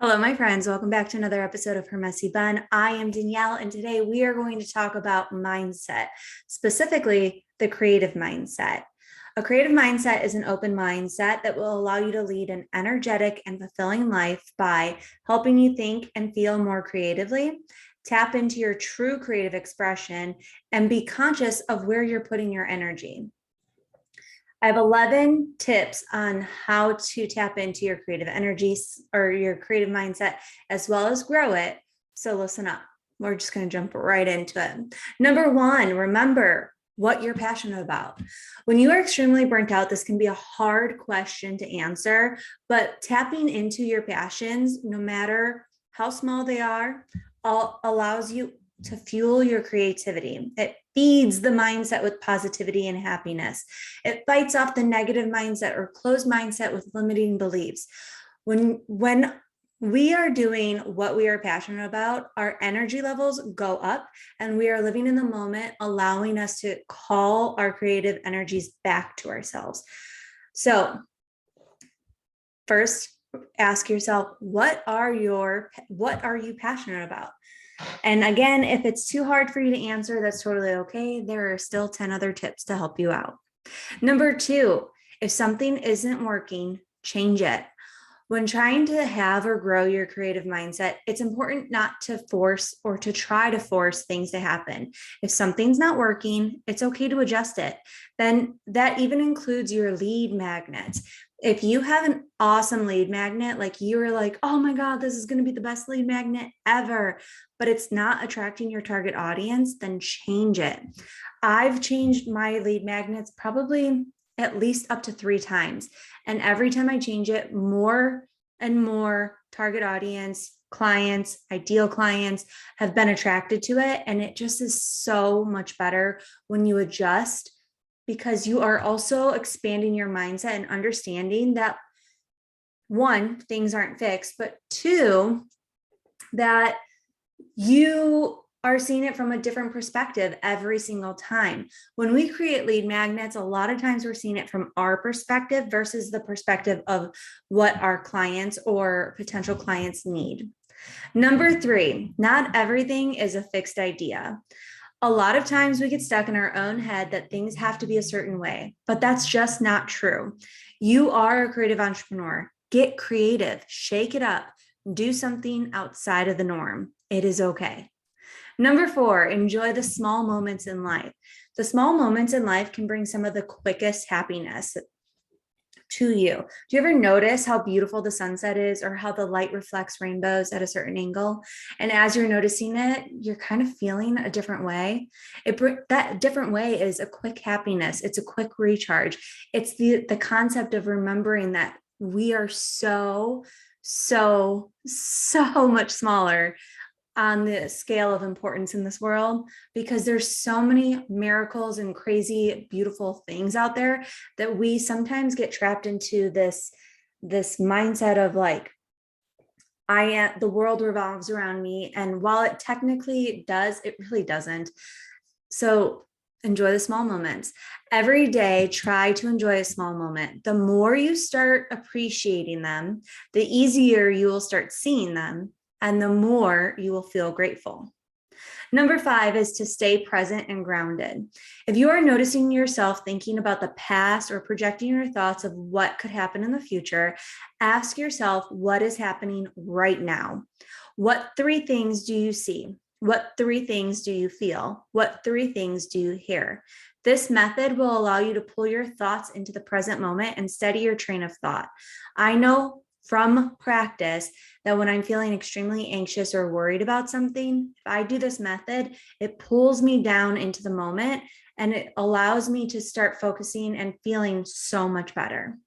Hello, my friends. Welcome back to another episode of Her Messy Bun. I am Danielle, and today we are going to talk about mindset, specifically the creative mindset. A creative mindset is an open mindset that will allow you to lead an energetic and fulfilling life by helping you think and feel more creatively, tap into your true creative expression, and be conscious of where you're putting your energy. I have 11 tips on how to tap into your creative energies or your creative mindset, as well as grow it. So listen up. We're just going to jump right into it. Number one, remember what you're passionate about. When you are extremely burnt out, this can be a hard question to answer, but tapping into your passions, no matter how small they are, allows you to fuel your creativity. It feeds the mindset with positivity and happiness. It fights off the negative mindset or closed mindset with limiting beliefs. When we are doing what we are passionate about, our energy levels go up and we are living in the moment, allowing us to call our creative energies back to ourselves. So first, ask yourself, what are you passionate about? And again, if it's too hard for you to answer, that's totally okay. There are still 10 other tips to help you out. Number two, if something isn't working, change it. When trying to have or grow your creative mindset, it's important not to force or to try to force things to happen. If something's not working, it's okay to adjust it. Then that even includes your lead magnets. If you have an awesome lead magnet, like you're like, oh my God, this is going to be the best lead magnet ever, but it's not attracting your target audience, then change it. I've changed my lead magnets probably at least up to 3 times. And every time I change it, more and more target audience, clients, ideal clients have been attracted to it. And it just is so much better when you adjust, because you are also expanding your mindset and understanding that, one, things aren't fixed, but two, that you are seeing it from a different perspective every single time. When we create lead magnets, a lot of times we're seeing it from our perspective versus the perspective of what our clients or potential clients need. Number 3, not everything is a fixed idea. A lot of times we get stuck in our own head that things have to be a certain way, but that's just not true. You are a creative entrepreneur. Get creative, shake it up, do something outside of the norm. It is okay. Number 4, enjoy the small moments in life. The small moments in life can bring some of the quickest happiness to you. Do you ever notice how beautiful the sunset is or how the light reflects rainbows at a certain angle? And as you're noticing it, you're kind of feeling a different way. That different way is a quick happiness. It's a quick recharge. It's the concept of remembering that we are so much smaller on the scale of importance in this world, because there's so many miracles and crazy, beautiful things out there that we sometimes get trapped into this mindset of like, the world revolves around me. And while it technically does, it really doesn't. So enjoy the small moments. Every day, try to enjoy a small moment. The more you start appreciating them, the easier you will start seeing them, and the more you will feel grateful. Number 5 is to stay present and grounded. If you are noticing yourself thinking about the past or projecting your thoughts of what could happen in the future, ask yourself what is happening right now. What 3 things do you see? What 3 things do you feel? What 3 things do you hear? This method will allow you to pull your thoughts into the present moment and steady your train of thought. I know from practice that when I'm feeling extremely anxious or worried about something, if I do this method, it pulls me down into the moment and it allows me to start focusing and feeling so much better.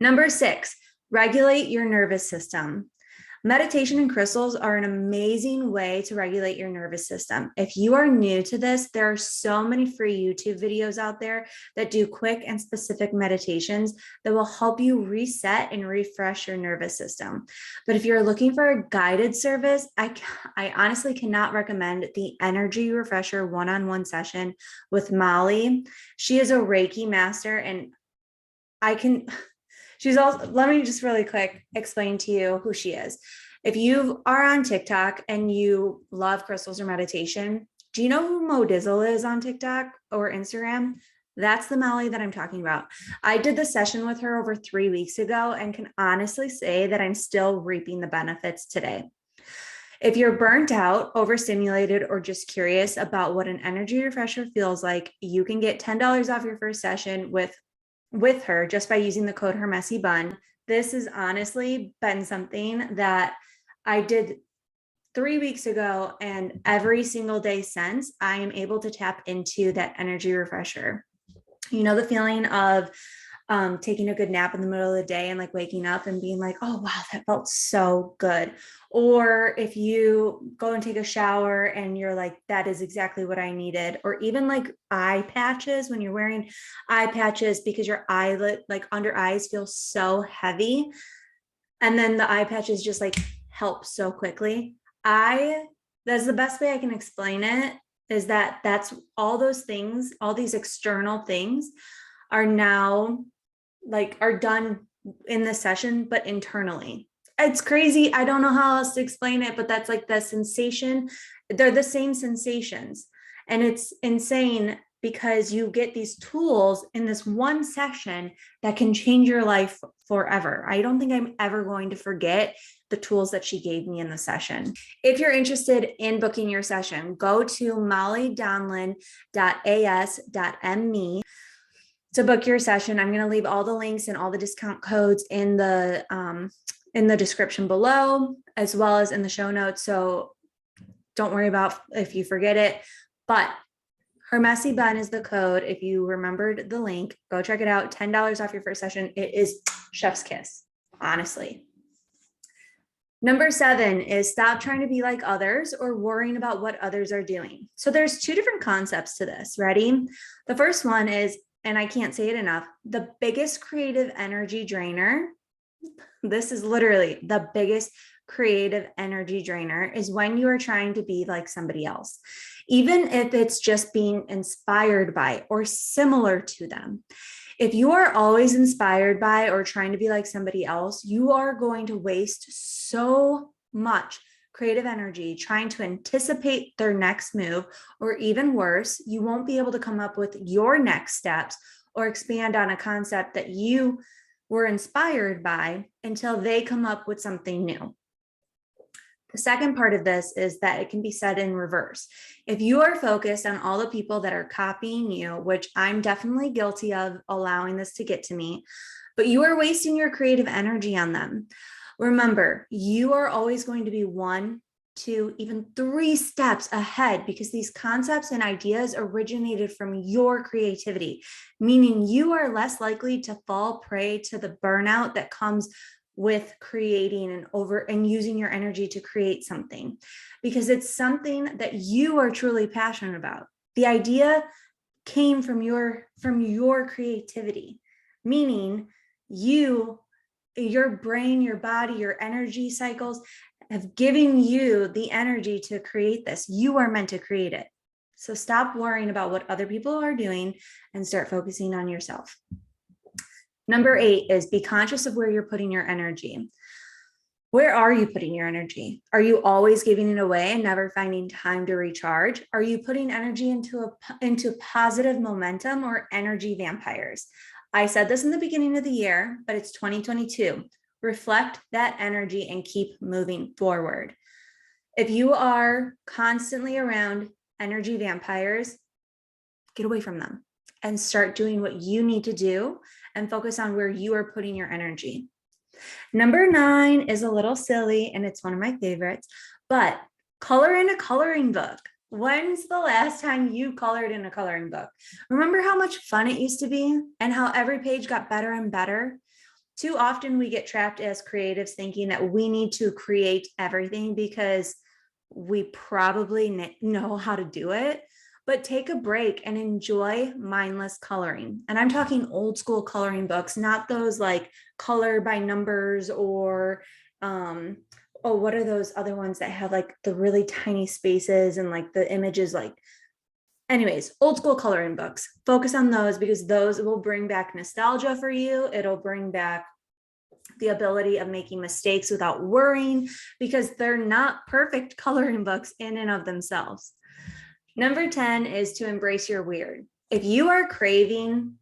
Number 6, regulate your nervous system. Meditation and crystals are an amazing way to regulate your nervous system. If you are new to this, there are so many free YouTube videos out there that do quick and specific meditations that will help you reset and refresh your nervous system. But if you're looking for a guided service, I honestly cannot recommend the Energy Refresher one-on-one session with Molly. She is a Reiki master, and She's also, let me just really quick explain to you who she is. If you are on TikTok and you love crystals or meditation, do you know who Mo Dizzle is on TikTok or Instagram? That's the Molly that I'm talking about. I did the session with her over 3 weeks ago and can honestly say that I'm still reaping the benefits today. If you're burnt out, overstimulated, or just curious about what an energy refresher feels like, you can get $10 off your first session with her just by using the code Her Messy Bun. This has honestly been something that I did 3 weeks ago, and every single day since, I am able to tap into that energy refresher. You know, the feeling of taking a good nap in the middle of the day and like waking up and being like, oh, wow, that felt so good. Or if you go and take a shower and you're like, that is exactly what I needed. Or even like eye patches, when you're wearing eye patches because your eyelid, like under eyes, feel so heavy. And then the eye patches just like help so quickly. That's the best way I can explain it, is that that's all those things, all these external things are now like are done in the session, but internally. It's crazy. I don't know how else to explain it, but that's like the sensation. They're the same sensations. And it's insane because you get these tools in this one session that can change your life forever. I don't think I'm ever going to forget the tools that she gave me in the session. If you're interested in booking your session, go to mollydonlin.as.me to book your session. I'm going to leave all the links and all the discount codes in the description below, as well as in the show notes. So don't worry about if you forget it, but Her Messy Bun is the code. If you remembered the link, go check it out. $10 off your first session. It is chef's kiss, honestly. Number 7 is stop trying to be like others or worrying about what others are doing. So there's 2 different concepts to this. Ready? The first one is, and I can't say it enough, the biggest creative energy drainer. This is literally the biggest creative energy drainer is when you are trying to be like somebody else, even if it's just being inspired by or similar to them. If you are always inspired by or trying to be like somebody else, you are going to waste so much creative energy trying to anticipate their next move, or even worse, you won't be able to come up with your next steps or expand on a concept that you were inspired by until they come up with something new. The second part of this is that it can be said in reverse. If you are focused on all the people that are copying you, which I'm definitely guilty of allowing this to get to me, but you are wasting your creative energy on them. Remember, you are always going to be 1, 2, even 3 steps ahead because these concepts and ideas originated from your creativity, meaning you are less likely to fall prey to the burnout that comes with creating and using your energy to create something, because it's something that you are truly passionate about. The idea came from your creativity, meaning your brain, your body, your energy cycles have given you the energy to create this. You are meant to create it. So stop worrying about what other people are doing and start focusing on yourself. Number 8 is be conscious of where you're putting your energy. Where are you putting your energy? Are you always giving it away and never finding time to recharge? Are you putting energy into positive momentum or energy vampires? I said this in the beginning of the year, but it's 2022. Reflect that energy and keep moving forward. If you are constantly around energy vampires, get away from them and start doing what you need to do and focus on where you are putting your energy. Number 9 is a little silly and it's one of my favorites, but color in a coloring book. When's the last time you colored in a coloring book? Remember how much fun it used to be and how every page got better and better? Too often we get trapped as creatives thinking that we need to create everything because we probably know how to do it. But take a break and enjoy mindless coloring. And I'm talking old school coloring books, not those like color by numbers or, what are those other ones that have like the really tiny spaces and like the images like, anyways, old school coloring books. Focus on those because those will bring back nostalgia for you. It'll bring back the ability of making mistakes without worrying, because they're not perfect coloring books in and of themselves. Number 10 is to embrace your weird. If you are craving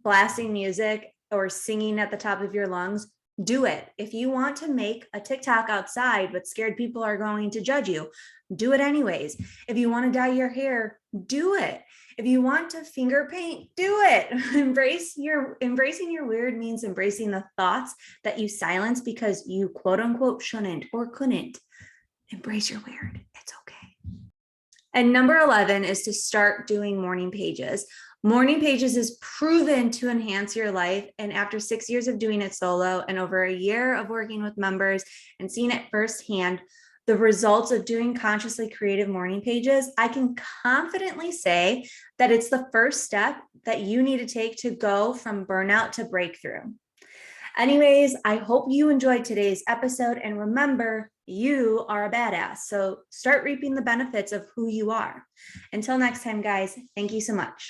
blasting music or singing at the top of your lungs, do it. If you want to make a TikTok outside, but scared people are going to judge you, do it anyways. If you want to dye your hair, do it. If you want to finger paint, do it. Embracing your weird means embracing the thoughts that you silence because you quote unquote shouldn't or couldn't. Embrace your weird. It's okay. And number 11 is to start doing morning pages. Morning pages is proven to enhance your life. And after 6 years of doing it solo and over a year of working with members and seeing it firsthand, the results of doing consciously creative morning pages, I can confidently say that it's the first step that you need to take to go from burnout to breakthrough. Anyways, I hope you enjoyed today's episode, and remember, you are a badass. So start reaping the benefits of who you are. Until next time, guys, thank you so much.